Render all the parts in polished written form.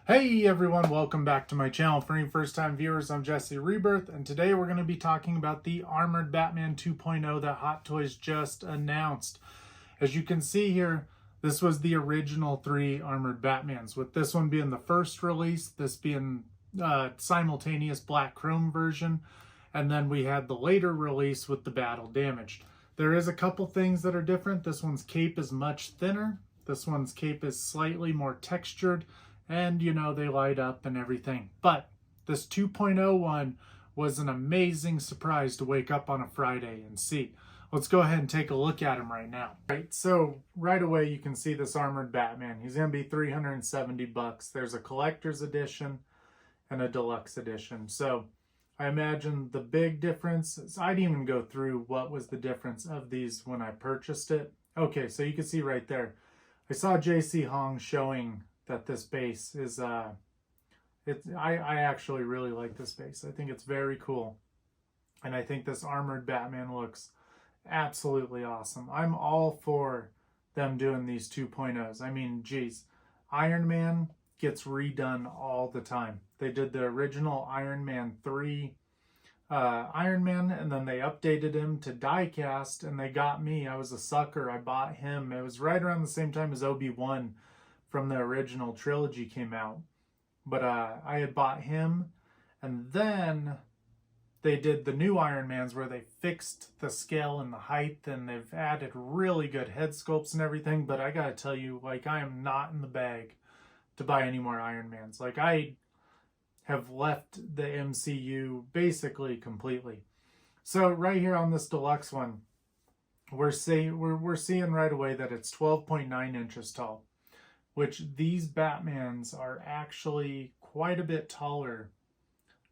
Hey everyone, welcome back to my channel. For any first time viewers, I'm Jesse Rebirth, and today we're going to be talking about the Armored Batman 2.0 that Hot Toys just announced. As you can see here, this was the original 3 Armored Batmans, with this one being the first release, this being simultaneous black chrome version, and then we had the later release with the Battle Damaged. There is a couple things that are different. This one's cape is much thinner, this one's cape is slightly more textured, and you know, they light up and everything. But this 2.0 one was an amazing surprise to wake up on a Friday and see. Let's go ahead and take a look at him right now. Right, so right away you can see this Armored Batman. He's gonna be $370. There's a collector's edition and a deluxe edition. So I imagine the big difference is, I didn't even go through what was the difference of these when I purchased it. Okay, so you can see right there, I saw JC Hong showing that this base is I actually really like this base. I think it's very cool, and I think this Armored Batman looks absolutely awesome. I'm all for them doing these 2.0s. I mean, geez, Iron Man gets redone all the time. They did the original Iron Man 3 Iron Man, and then they updated him to diecast, and they got me. I was a sucker. I bought him. It was right around the same time as Obi-Wan from the original trilogy came out. But I had bought him, and then they did the new Iron Mans where they fixed the scale and the height, and they've added really good head sculpts and everything. But I gotta tell you, like, I am not in the bag to buy any more Iron Mans. Like, I have left the MCU basically completely. So right here on this deluxe one, we're seeing right away that it's 12.9 inches tall, which these Batmans are actually quite a bit taller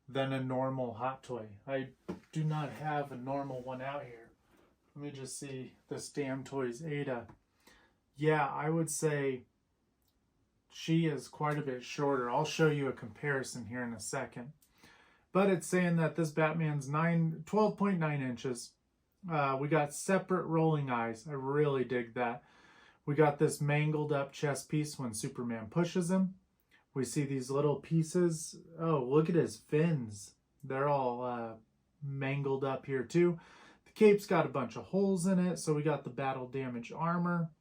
than a normal Hot Toy. I do not have a normal one out here. Let me just see this damn Toys Ada. Yeah, I would say she is quite a bit shorter. I'll show you a comparison here in a second. But it's saying that this Batman's 12.9 inches. We got separate rolling eyes. I really dig that. We got this mangled up chest piece when Superman pushes him. We see these little pieces. Oh, look at his fins. They're all mangled up here too. The cape's got a bunch of holes in it. So we got the battle damage armor.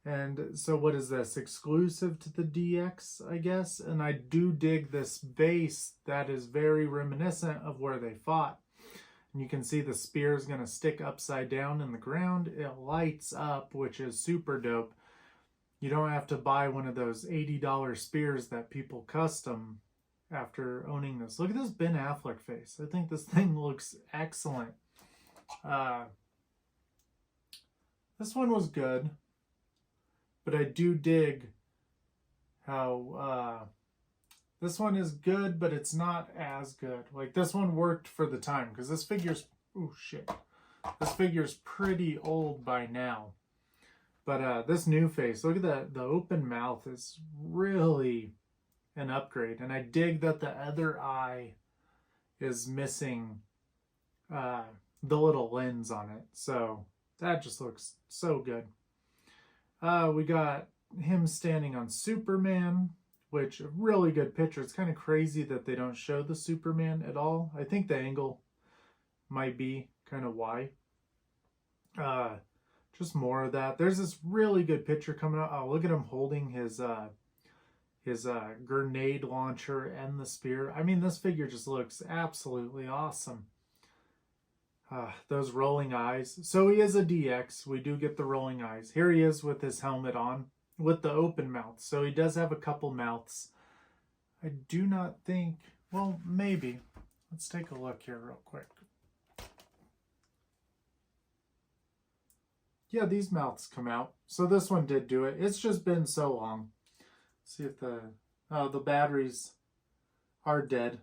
And so what is this? Exclusive to the DX, I guess? And I do dig this base that is very reminiscent of where they fought. And you can see the spear is going to stick upside down in the ground. It lights up, which is super dope. You don't have to buy one of those $80 spears that people custom after owning this. Look at this Ben Affleck face. I think this thing looks excellent. This one was good. But I do dig how this one is good, but it's not as good. Like, this one worked for the time, because this figure's, oh shit, this figure's pretty old by now. But this new face, look at the open mouth is really an upgrade. And I dig that the other eye is missing the little lens on it. So that just looks so good. We got him standing on Superman, which a really good picture. It's kind of crazy that they don't show the Superman at all. I think the angle might be kind of why. Just more of that. There's this really good picture coming out. Oh, look at him holding his grenade launcher and the spear. I mean, this figure just looks absolutely awesome. Those rolling eyes. So he is a DX. We do get the rolling eyes. Here he is with his helmet on, with the open mouth. So he does have a couple mouths. I do not think, well, maybe. Let's take a look here real quick. Yeah, these mouths come out. So this one did do it. It's just been so long. Let's see if the batteries are dead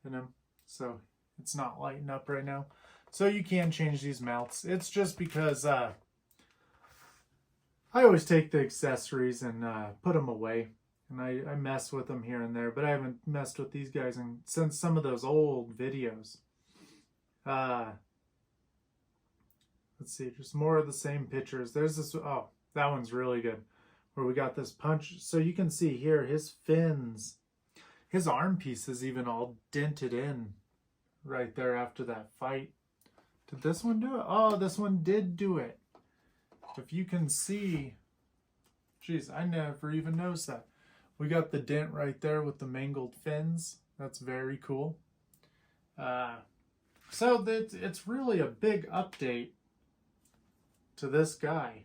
in him. So it's not lighting up right now. So you can change these mouths. It's just because I always take the accessories and put them away. And I mess with them here and there. But I haven't messed with these guys since some of those old videos. Let's see, just more of the same pictures. There's this, oh, that one's really good. Where we got this punch. So you can see here, his fins His arm piece is even all dented in right there after that fight. Did this one do it? Oh, this one did do it. If you can see, geez, I never even noticed that. We got the dent right there with the mangled fins. That's very cool. So it's really a big update to this guy.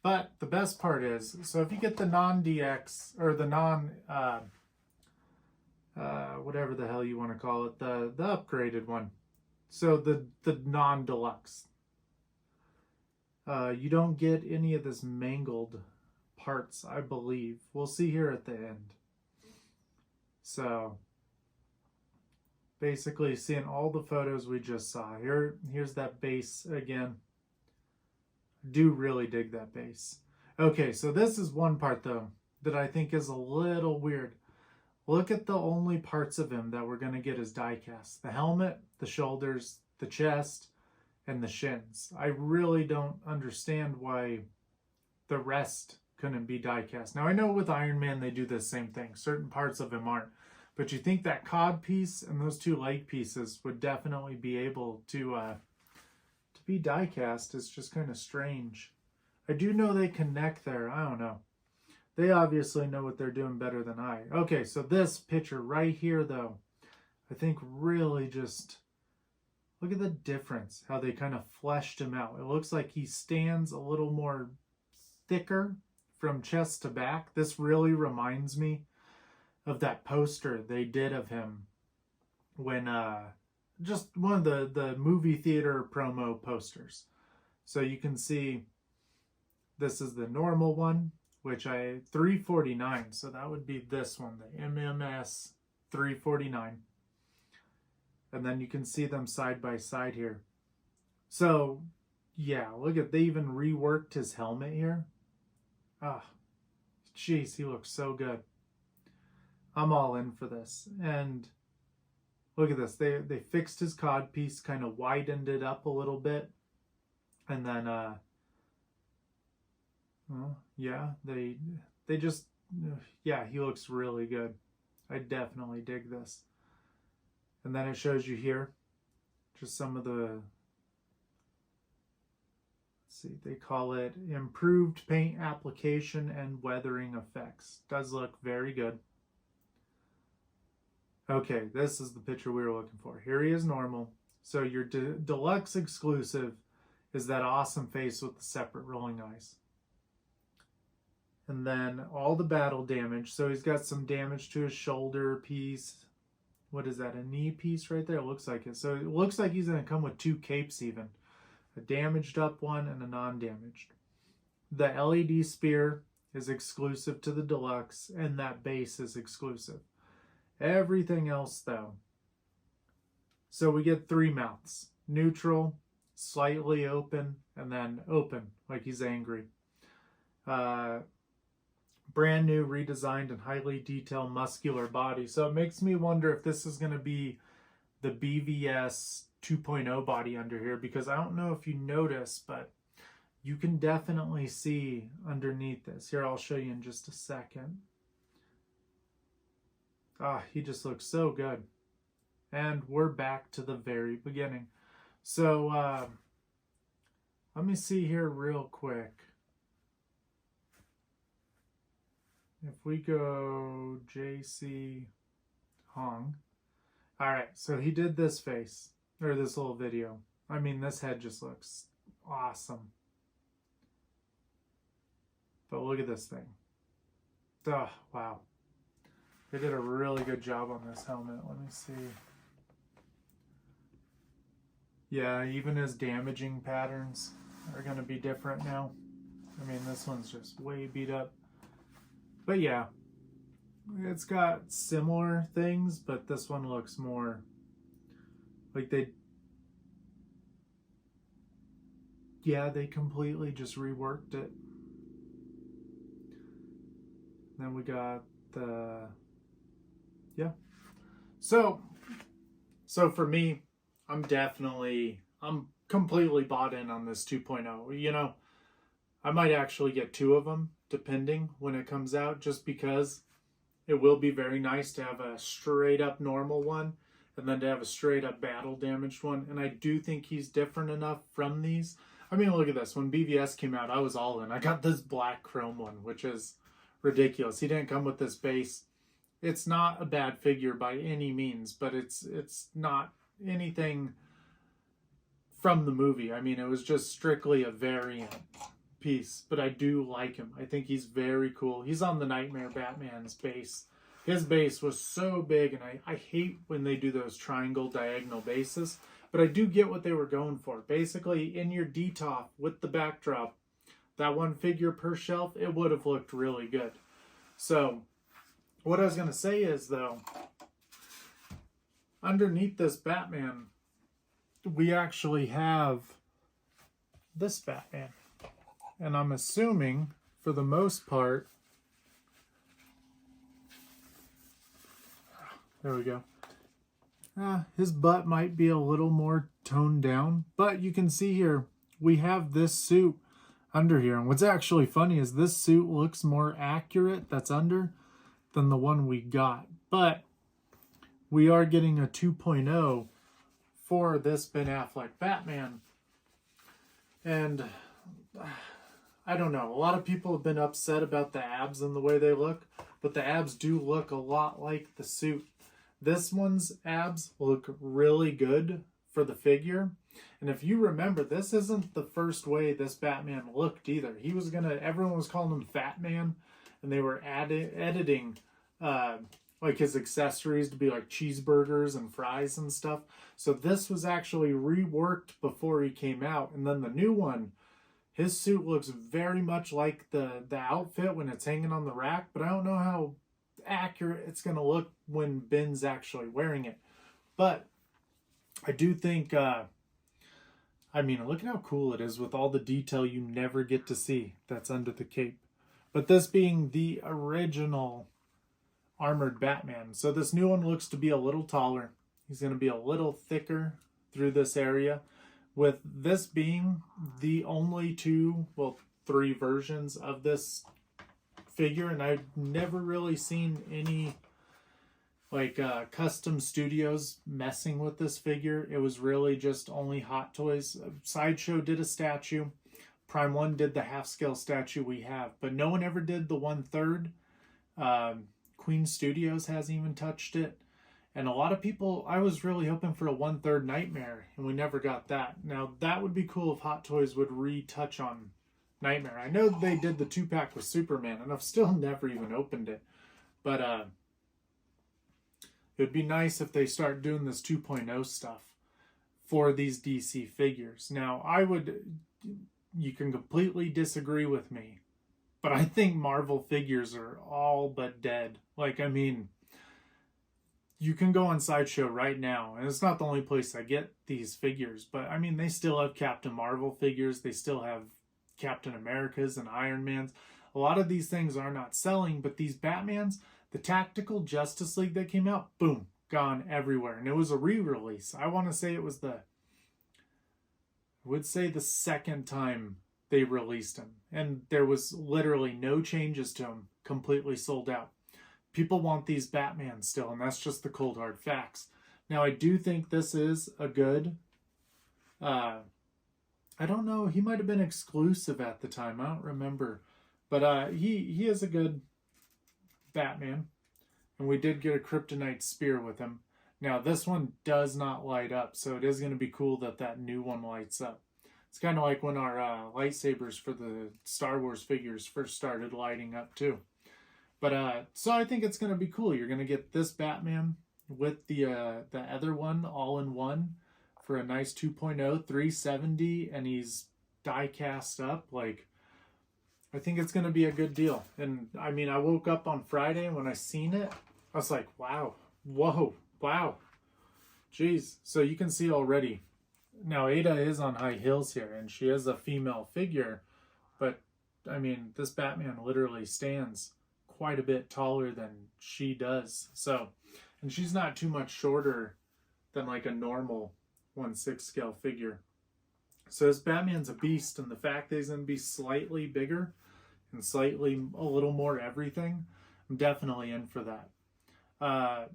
But the best part is, so if you get the non-DX, or the whatever the hell you want to call it, the upgraded one, so the non-deluxe, you don't get any of this mangled parts, I believe. We'll see here at the end. So basically seeing all the photos we just saw. Here's that base again. Do really dig that base. Okay, so this is one part though that I think is a little weird. Look at the only parts of him that we're going to get as die cast. The helmet, the shoulders, the chest, and the shins. I really don't understand why the rest couldn't be die cast. Now I know with Iron Man they do the same thing. Certain parts of him aren't. But you think that cod piece and those two leg pieces would definitely be able to be die cast. Is just kind of strange. I do know they connect there. I don't know. They obviously know what they're doing better than I. Okay, so this picture right here, though, I think really just look at the difference, how they kind of fleshed him out. It looks like he stands a little more thicker from chest to back. This really reminds me of that poster they did of him when just one of the movie theater promo posters. So you can see this is the normal one, which I $349. So that would be this one, the MMS $349. And then you can see them side by side here. So yeah, look at, they even reworked his helmet here. Ah, jeez, he looks so good. I'm all in for this. And look at this. They fixed his cod piece, kind of widened it up a little bit. And then, well, yeah, they just, yeah, he looks really good. I definitely dig this. And then it shows you here just some of the, let's see, they call it improved paint application and weathering effects. Does look very good. Okay, this is the picture we were looking for. Here he is normal. So your deluxe exclusive is that awesome face with the separate rolling eyes. And then all the battle damage. So he's got some damage to his shoulder piece. What is that, a knee piece right there? It looks like it. So it looks like he's going to come with two capes even. A damaged up one and a non-damaged. The LED spear is exclusive to the deluxe, and that base is exclusive. Everything else though. So we get three mouths. Neutral, slightly open, and then open, like he's angry. Brand new, redesigned, and highly detailed muscular body. So it makes me wonder if this is going to be the BVS 2.0 body under here, because I don't know if you notice, but you can definitely see underneath this. Here, I'll show you in just a second. Ah, he just looks so good. And we're back to the very beginning. So, let me see here real quick. If we go JC Hong. Alright, so he did this face, or this little video. I mean, this head just looks awesome. But look at this thing. Oh, wow. They did a really good job on this helmet. Let me see. Yeah, even his damaging patterns are going to be different now. I mean, this one's just way beat up. But yeah, it's got similar things, but this one looks more like they completely just reworked it. Then we got the, yeah. So for me, I'm completely bought in on this 2.0. You know, I might actually get two of them, depending when it comes out, just because it will be very nice to have a straight up normal one and then to have a straight up battle damaged one. And I do think he's different enough from these. I mean, look at this. When BVS came out, I was all in. I got this black chrome one, which is ridiculous. He didn't come with this base. It's not a bad figure by any means, but it's not anything from the movie. I mean, it was just strictly a variant piece, but I do like him. I think he's very cool. He's on the Nightmare Batman's base. His base was so big, and I hate when they do those triangle diagonal bases, but I do get what they were going for. Basically, in your DTOF with the backdrop, that one figure per shelf, it would have looked really good. So what I was going to say is, though, underneath this Batman, we actually have this Batman. And I'm assuming, for the most part, there we go. His butt might be a little more toned down, but you can see here, we have this suit under here. And what's actually funny is this suit looks more accurate, that's under, than the one we got. But we are getting a 2.0 for this Ben Affleck Batman. And I don't know, a lot of people have been upset about the abs and the way they look, but the abs do look a lot like the suit. This one's abs look really good for the figure. And if you remember, this isn't the first way this Batman looked either. He was everyone was calling him Fat Man, and they were editing like his accessories to be like cheeseburgers and fries and stuff. So this was actually reworked before he came out. And then the new one, his suit looks very much like the outfit when it's hanging on the rack, but I don't know how accurate it's going to look when Ben's actually wearing it. But I do think, I mean, look at how cool it is with all the detail you never get to see that's under the cape. But this being the original armored Batman. So this new one looks to be a little taller. He's going to be a little thicker through this area. With this being the only three versions of this figure, and I've never really seen any like custom studios messing with this figure. It was really just only Hot Toys. Sideshow did a statue. Prime 1 did the half-scale statue we have, but no one ever did the 1/3. Queen Studios hasn't even touched it. And a lot of people, I was really hoping for a 1/3 Nightmare, and we never got that. Now, that would be cool if Hot Toys would retouch on Nightmare. I know they did the 2-pack with Superman, and I've still never even opened it. But it would be nice if they start doing this 2.0 stuff for these DC figures. Now, you can completely disagree with me, but I think Marvel figures are all but dead. Like, I mean, you can go on Sideshow right now, and it's not the only place I get these figures, but I mean, they still have Captain Marvel figures, they still have Captain America's and Iron Man's. A lot of these things are not selling, but these Batmans, the Tactical Justice League that came out, boom, gone everywhere. And it was a re-release. I want to say it was the second time they released them. And there was literally no changes to them, completely sold out. People want these Batman still, and that's just the cold hard facts. Now, I do think this is a good, I don't know, he might have been exclusive at the time, I don't remember. But he is a good Batman. And we did get a Kryptonite spear with him. Now, this one does not light up, so it is going to be cool that new one lights up. It's kind of like when our lightsabers for the Star Wars figures first started lighting up too. But so I think it's going to be cool. You're going to get this Batman with the other one all in one for a nice 2.0, 370, and he's die cast up. Like, I think it's going to be a good deal. And I mean, I woke up on Friday, and when I seen it, I was like, wow, whoa, wow, jeez. So you can see already. Now, Ada is on high heels here, and she is a female figure, but I mean, this Batman literally stands quite a bit taller than she does. So, and she's not too much shorter than like a normal 1/6 scale figure. So this Batman's a beast, and the fact that he's going to be slightly bigger and slightly a little more everything I'm definitely in for that.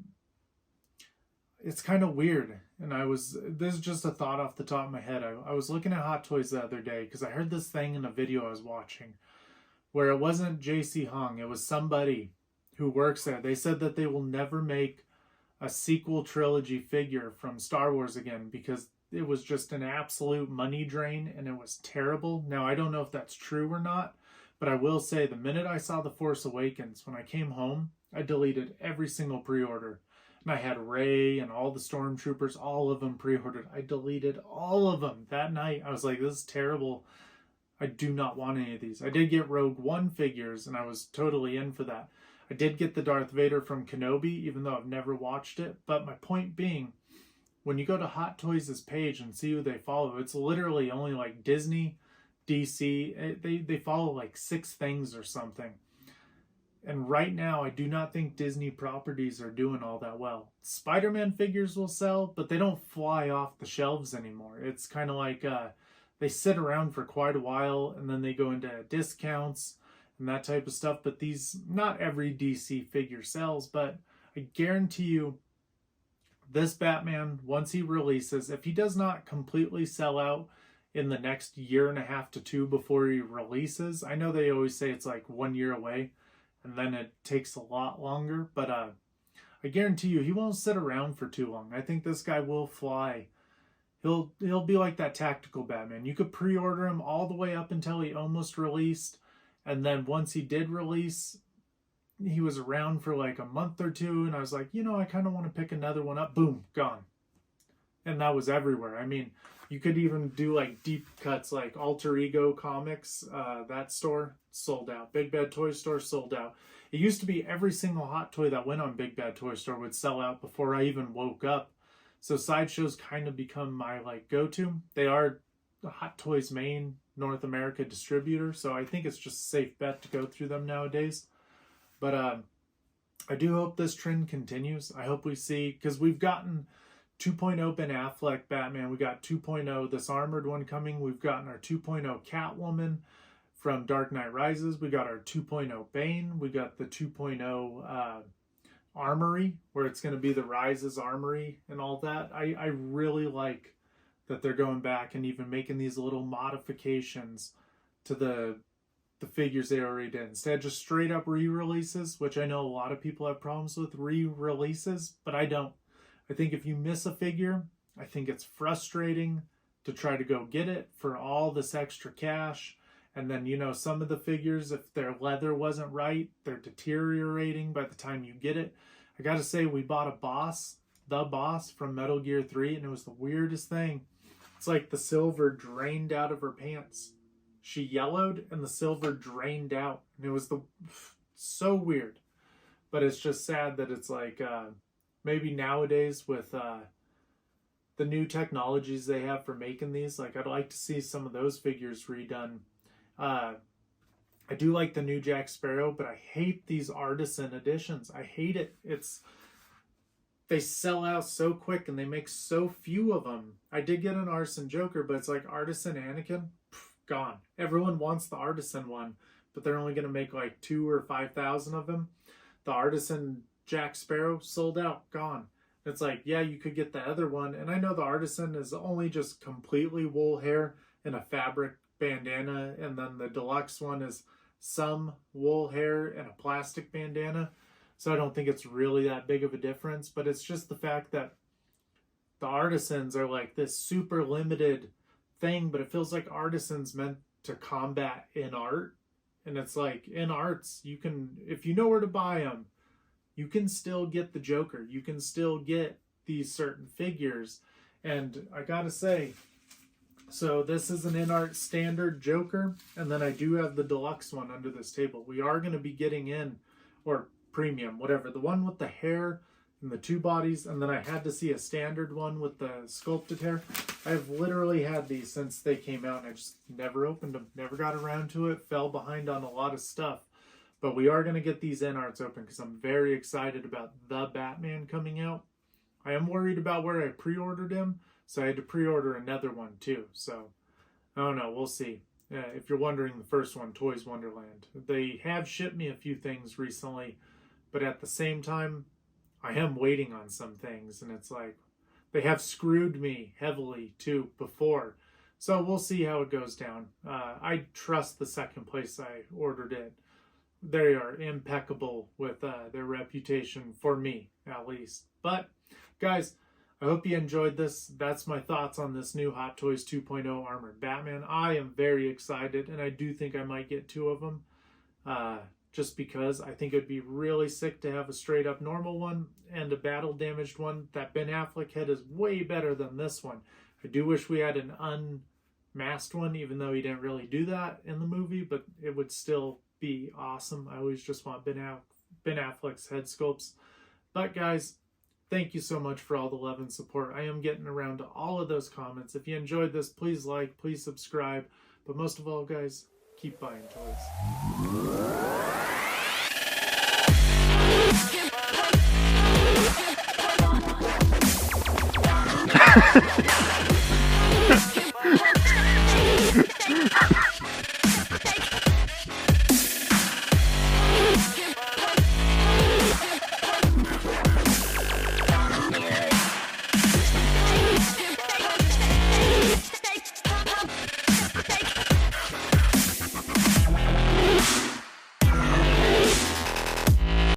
It's kind of weird. And this is just a thought off the top of my head. I was looking at Hot Toys the other day because I heard this thing in a video I was watching where it wasn't JC Hung, it was somebody who works there. They said that they will never make a sequel trilogy figure from Star Wars again because it was just an absolute money drain and it was terrible. Now, I don't know if that's true or not, but I will say the minute I saw The Force Awakens, when I came home, I deleted every single pre-order. And I had Rey and all the Stormtroopers, all of them pre-ordered. I deleted all of them that night. I was like, this is terrible. I do not want any of these. I did get Rogue One figures, and I was totally in for that. I did get the Darth Vader from Kenobi, even though I've never watched it. But my point being, when you go to Hot Toys' page and see who they follow, it's literally only like Disney, DC. They follow like 6 things or something. And right now, I do not think Disney properties are doing all that well. Spider-Man figures will sell, but they don't fly off the shelves anymore. It's kind of like they sit around for quite a while, and then they go into discounts and that type of stuff. But not every DC figure sells, but I guarantee you, this Batman, once he releases, if he does not completely sell out in the next 1.5 to 2 before he releases, I know they always say it's like 1 year away, and then it takes a lot longer, but I guarantee you he won't sit around for too long. I think this guy will fly. He'll be like that tactical Batman. You could pre-order him all the way up until he almost released, and then once he did release, he was around for like a month or 2, and I was like, I kind of want to pick another one up. Boom, gone. And that was everywhere. I mean, you could even do like deep cuts like Alter Ego Comics, that store, sold out. Big Bad Toy Store, sold out. It used to be every single Hot Toy that went on Big Bad Toy Store would sell out before I even woke up. So Sideshow's kind of become my like go-to. They are the Hot Toys main North America distributor, so I think it's just a safe bet to go through them nowadays. But I do hope this trend continues. I hope we see, because we've gotten 2.0 Ben Affleck Batman. We got 2.0 this armored one coming. We've gotten our 2.0 Catwoman from Dark Knight Rises. We got our 2.0 Bane. We got the 2.0 Armory, where it's going to be the Rises Armory and all that. I really like that they're going back and even making these little modifications to the figures they already did. Instead of just straight up re-releases, which I know a lot of people have problems with re-releases, but I don't. I think if you miss a figure, I think it's frustrating to try to go get it for all this extra cash. And then, some of the figures, if their leather wasn't right, they're deteriorating by the time you get it. I gotta say, we bought the boss from Metal Gear 3, and it was the weirdest thing. It's like the silver drained out of her pants. She yellowed, and the silver drained out. And it was so weird. But it's just sad that it's like, maybe nowadays with the new technologies they have for making these, like I'd like to see some of those figures redone. I do like the new Jack Sparrow, but I hate these artisan editions. I hate it. They sell out so quick and they make so few of them. I did get an artisan Joker, but it's like artisan Anakin, gone. Everyone wants the artisan one, but they're only going to make like 2,000 or 5,000 of them. The artisan Jack Sparrow sold out, gone. It's like, yeah, you could get the other one. And I know the artisan is only just completely wool hair and a fabric bandana. And then the deluxe one is some wool hair and a plastic bandana. So I don't think it's really that big of a difference. But it's just the fact that the artisans are like this super limited thing. But it feels like artisans meant to combat in art. And it's like, in arts, you can, if you know where to buy them, you can still get the Joker. You can still get these certain figures. And I gotta say, so this is an in-art standard Joker, and then I do have the deluxe one under this table. We are going to be getting in, or premium, whatever, the one with the hair and the 2 bodies, and then I had to see a standard one with the sculpted hair. I've literally had these since they came out, and I just never opened them, never got around to it, fell behind on a lot of stuff. But we are going to get these in-arts open because I'm very excited about the Batman coming out. I am worried about where I pre-ordered him, so I had to pre-order another one too. So, I don't know, we'll see. If you're wondering, the first one, Toys Wonderland. They have shipped me a few things recently, but at the same time, I am waiting on some things, and it's like, they have screwed me heavily too before. So we'll see how it goes down. I trust the second place I ordered it. They are impeccable with their reputation, for me at least. But guys, I hope you enjoyed this. That's my thoughts on this new Hot Toys 2.0 Armored Batman. I am very excited, and I do think I might get 2 of them. Just because I think it'd be really sick to have a straight up normal one and a battle damaged one. That Ben Affleck head is way better than this one. I do wish we had an unmasked one, even though he didn't really do that in the movie, but it would still be awesome. I always just want Ben Affleck's head sculpts. But guys, thank you so much for all the love and support. I am getting around to all of those comments. If you enjoyed this, please like, please subscribe. But most of all, guys, keep buying toys.